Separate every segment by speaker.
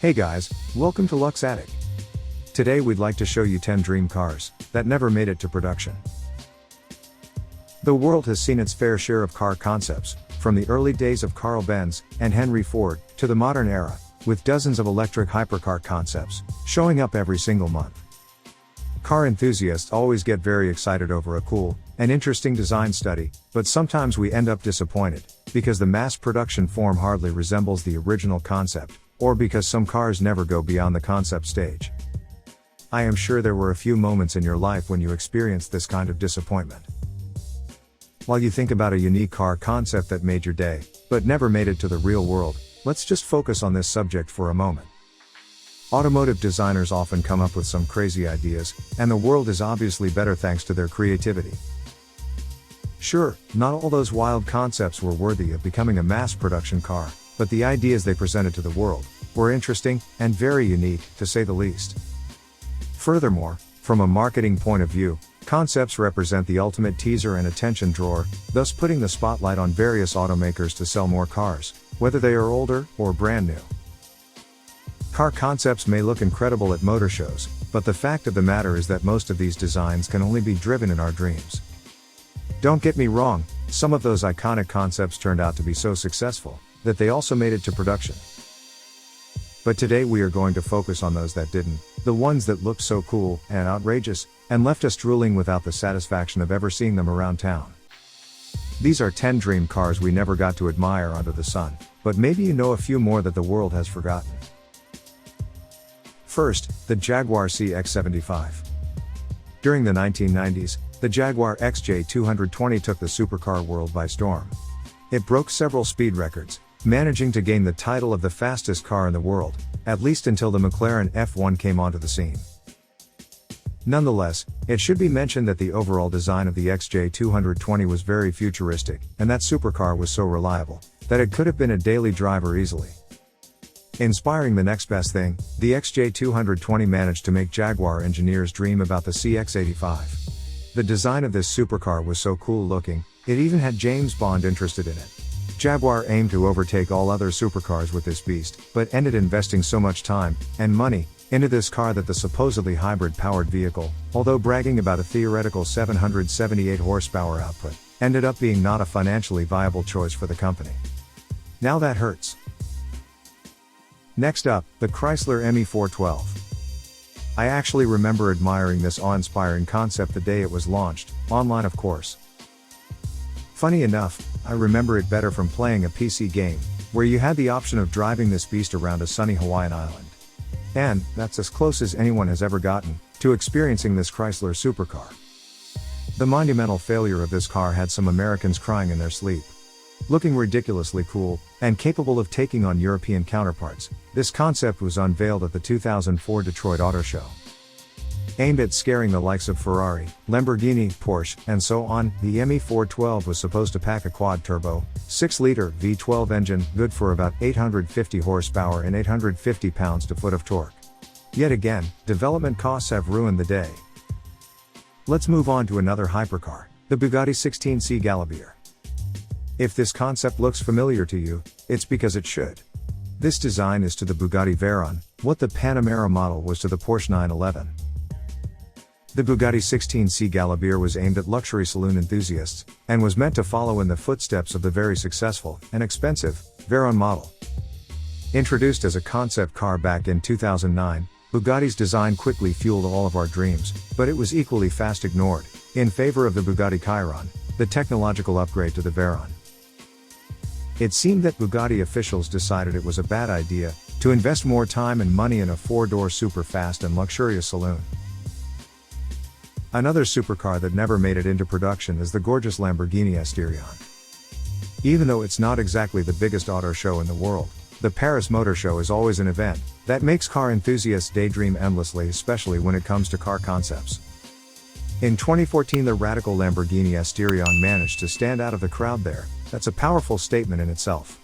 Speaker 1: Hey guys, welcome to Lux Attic. Today we'd like to show you 10 dream cars that never made it to production. The world has seen its fair share of car concepts, from the early days of Carl Benz and Henry Ford to the modern era, with dozens of electric hypercar concepts showing up every single month. Car enthusiasts always get very excited over a cool and interesting design study, but sometimes we end up disappointed because the mass production form hardly resembles the original concept, or because some cars never go beyond the concept stage. I am sure there were a few moments in your life when you experienced this kind of disappointment. While you think about a unique car concept that made your day, but never made it to the real world, let's just focus on this subject for a moment. Automotive designers often come up with some crazy ideas, and the world is obviously better thanks to their creativity. Sure, not all those wild concepts were worthy of becoming a mass production car, but the ideas they presented to the world were interesting and very unique, to say the least. Furthermore, from a marketing point of view, concepts represent the ultimate teaser and attention drawer, thus putting the spotlight on various automakers to sell more cars, whether they are older or brand new. Car concepts may look incredible at motor shows, but the fact of the matter is that most of these designs can only be driven in our dreams. Don't get me wrong, some of those iconic concepts turned out to be so successful that they also made it to production. But today we are going to focus on those that didn't, the ones that looked so cool and outrageous, and left us drooling without the satisfaction of ever seeing them around town. These are 10 dream cars we never got to admire under the sun, but maybe you know a few more that the world has forgotten. First, the Jaguar CX75. During the 1990s, the Jaguar XJ220 took the supercar world by storm. It broke several speed records, managing to gain the title of the fastest car in the world, at least until the McLaren F1 came onto the scene. Nonetheless, it should be mentioned that the overall design of the XJ220 was very futuristic, and that supercar was so reliable that it could have been a daily driver easily. Inspiring the next best thing, the XJ220 managed to make Jaguar engineers dream about the CX75. The design of this supercar was so cool looking, it even had James Bond interested in it. Jaguar aimed to overtake all other supercars with this beast, but ended investing so much time and money into this car that the supposedly hybrid-powered vehicle, although bragging about a theoretical 778 horsepower output, ended up being not a financially viable choice for the company. Now that hurts. Next up, the Chrysler ME412. I actually remember admiring this awe-inspiring concept the day it was launched, online of course. Funny enough, I remember it better from playing a PC game, where you had the option of driving this beast around a sunny Hawaiian island. And that's as close as anyone has ever gotten to experiencing this Chrysler supercar. The monumental failure of this car had some Americans crying in their sleep. Looking ridiculously cool, and capable of taking on European counterparts, this concept was unveiled at the 2004 Detroit Auto Show. Aimed at scaring the likes of Ferrari, Lamborghini, Porsche, and so on, the ME412 was supposed to pack a quad-turbo, 6-liter V12 engine, good for about 850 horsepower and 850 pounds-to-foot of torque. Yet again, development costs have ruined the day. Let's move on to another hypercar, the Bugatti 16C Galabeer. If this concept looks familiar to you, it's because it should. This design is to the Bugatti Veyron what the Panamera model was to the Porsche 911. The Bugatti 16C Galabeer was aimed at luxury saloon enthusiasts, and was meant to follow in the footsteps of the very successful and expensive Veyron model. Introduced as a concept car back in 2009, Bugatti's design quickly fueled all of our dreams, but it was equally fast ignored, in favor of the Bugatti Chiron, the technological upgrade to the Veyron. It seemed that Bugatti officials decided it was a bad idea to invest more time and money in a 4-door super fast and luxurious saloon. Another supercar that never made it into production is the gorgeous Lamborghini Asterion. Even though it's not exactly the biggest auto show in the world, the Paris Motor Show is always an event that makes car enthusiasts daydream endlessly, especially when it comes to car concepts. In 2014, the radical Lamborghini Asterion managed to stand out of the crowd there. That's a powerful statement in itself.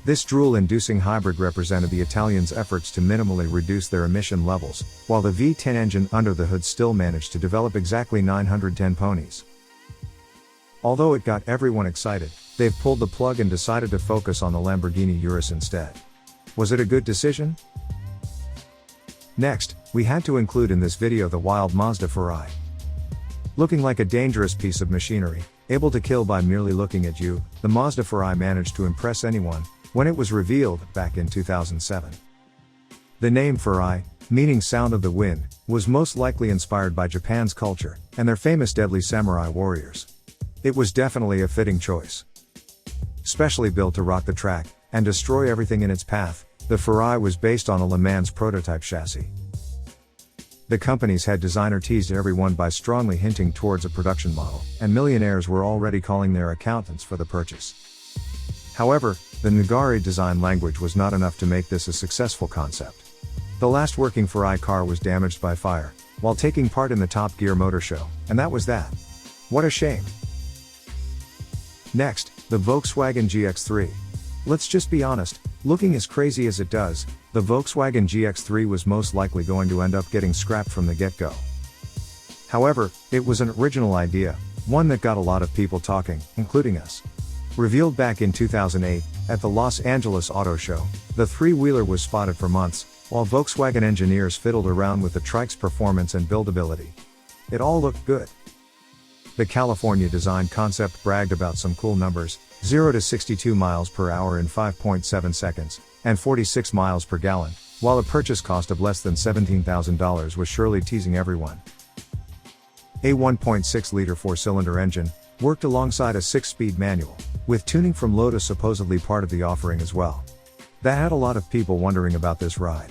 Speaker 1: This drool-inducing hybrid represented the Italians' efforts to minimally reduce their emission levels, while the V10 engine under the hood still managed to develop exactly 910 ponies. Although it got everyone excited, they've pulled the plug and decided to focus on the Lamborghini Urus instead. Was it a good decision? Next, we had to include in this video the wild Mazda Furai. Looking like a dangerous piece of machinery, able to kill by merely looking at you, the Mazda Furai managed to impress anyone when it was revealed back in 2007. The name Furai, meaning sound of the wind, was most likely inspired by Japan's culture and their famous deadly samurai warriors. It was definitely a fitting choice. Specially built to rock the track and destroy everything in its path, the Furai was based on a Le Mans prototype chassis. The company's head designer teased everyone by strongly hinting towards a production model, and millionaires were already calling their accountants for the purchase. However, the Nagari design language was not enough to make this a successful concept. The last working Furai car was damaged by fire while taking part in the Top Gear motor show, and that was that. What a shame. Next, the Volkswagen GX3. Let's just be honest, looking as crazy as it does, the Volkswagen GX3 was most likely going to end up getting scrapped from the get-go. However, it was an original idea, one that got a lot of people talking, including us. Revealed back in 2008, at the Los Angeles Auto Show, the three-wheeler was spotted for months, while Volkswagen engineers fiddled around with the trike's performance and buildability. It all looked good. The California design concept bragged about some cool numbers: 0 to 62 miles per hour in 5.7 seconds, and 46 miles per gallon, while a purchase cost of less than $17,000 was surely teasing everyone. A 1.6-liter four-cylinder engine worked alongside a 6-speed manual, with tuning from Lotus supposedly part of the offering as well. That had a lot of people wondering about this ride.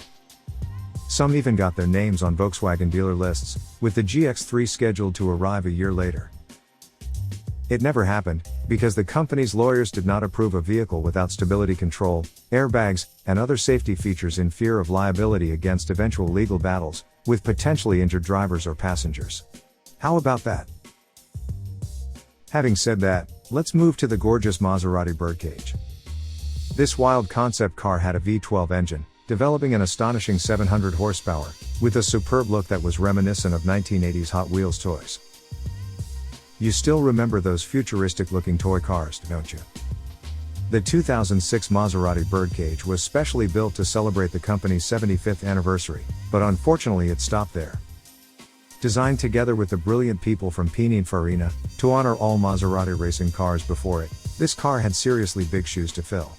Speaker 1: Some even got their names on Volkswagen dealer lists, with the GX3 scheduled to arrive a year later. It never happened, because the company's lawyers did not approve a vehicle without stability control, airbags, and other safety features in fear of liability against eventual legal battles with potentially injured drivers or passengers. How about that? Having said that, let's move to the gorgeous Maserati Birdcage. This wild concept car had a V12 engine, developing an astonishing 700 horsepower, with a superb look that was reminiscent of 1980s Hot Wheels toys. You still remember those futuristic-looking toy cars, don't you? The 2006 Maserati Birdcage was specially built to celebrate the company's 75th anniversary, but unfortunately it stopped there. Designed together with the brilliant people from Pininfarina, to honor all Maserati racing cars before it, this car had seriously big shoes to fill.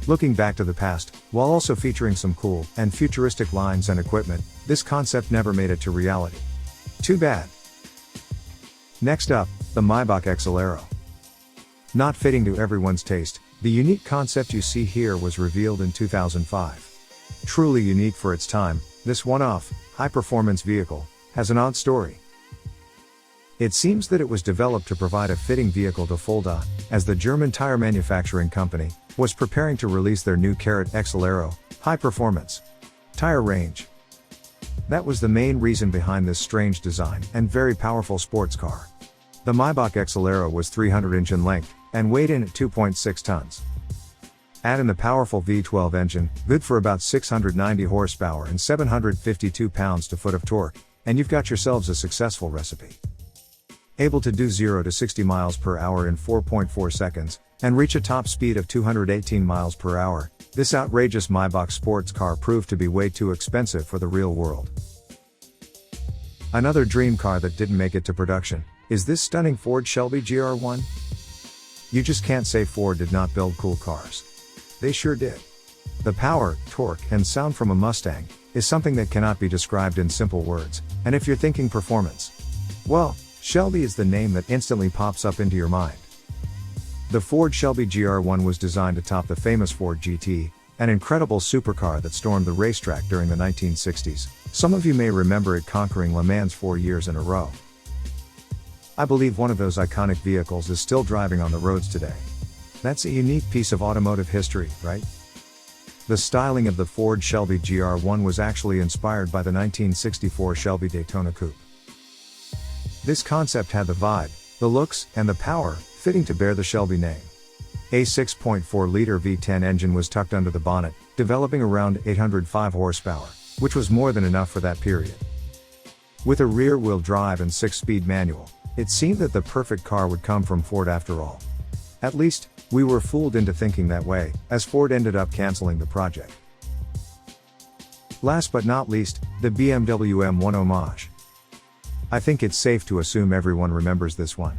Speaker 1: Looking back to the past, while also featuring some cool and futuristic lines and equipment, this concept never made it to reality. Too bad. Next up, the Mybach XLaro. Not fitting to everyone's taste, the unique concept you see here was revealed in 2005. Truly unique for its time, this one-off, high-performance vehicle has an odd story. It seems that it was developed to provide a fitting vehicle to Fulda, as the German tire manufacturing company was preparing to release their new Carrot XLaro, high-performance tire range. That was the main reason behind this strange design and very powerful sports car. The Mybach XLaro was 300 inch in length, and weighed in at 2.6 tons. Add in the powerful V12 engine, good for about 690 horsepower and 752 pounds-to-foot of torque, and you've got yourselves a successful recipe. Able to do 0 to 60 miles per hour in 4.4 seconds, and reach a top speed of 218 miles per hour, this outrageous Maybach sports car proved to be way too expensive for the real world. Another dream car that didn't make it to production is this stunning Ford Shelby GR1. You just can't say Ford did not build cool cars. They sure did. The power, torque, and sound from a Mustang is something that cannot be described in simple words, and if you're thinking performance, well, Shelby is the name that instantly pops up into your mind. The Ford Shelby GR1 was designed to top the famous Ford GT, an incredible supercar that stormed the racetrack during the 1960s. Some of you may remember it conquering Le Mans 4 years in a row. I believe one of those iconic vehicles is still driving on the roads today. That's a unique piece of automotive history, right? The styling of the Ford Shelby GR1 was actually inspired by the 1964 Shelby Daytona Coupe. This concept had the vibe, the looks, and the power, fitting to bear the Shelby name. A 6.4-liter V10 engine was tucked under the bonnet, developing around 805 horsepower, which was more than enough for that period. With a rear-wheel drive and 6-speed manual, it seemed that the perfect car would come from Ford after all. At least, we were fooled into thinking that way, as Ford ended up canceling the project. Last but not least, the BMW M1 Homage. I think it's safe to assume everyone remembers this one.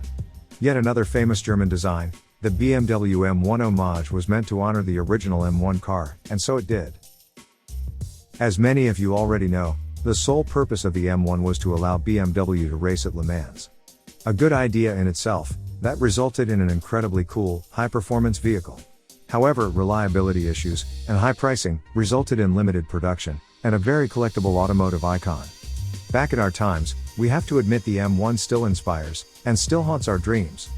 Speaker 1: Yet another famous German design, the BMW M1 Homage was meant to honor the original M1 car, and so it did. As many of you already know, the sole purpose of the M1 was to allow BMW to race at Le Mans. A good idea in itself, that resulted in an incredibly cool, high-performance vehicle. However, reliability issues, and high pricing, resulted in limited production, and a very collectible automotive icon. Back in our times, we have to admit the M1 still inspires, and still haunts our dreams.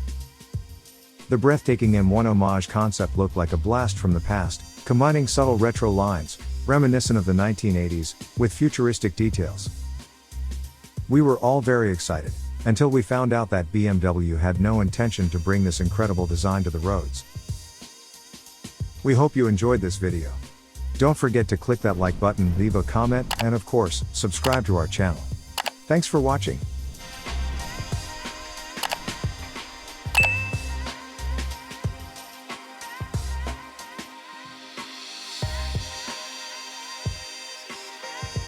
Speaker 1: The breathtaking M1 Homage concept looked like a blast from the past, combining subtle retro lines, reminiscent of the 1980s, with futuristic details. We were all very excited, until we found out that BMW had no intention to bring this incredible design to the roads. We hope you enjoyed this video. Don't forget to click that like button, leave a comment, and of course, subscribe to our channel. Thanks for watching.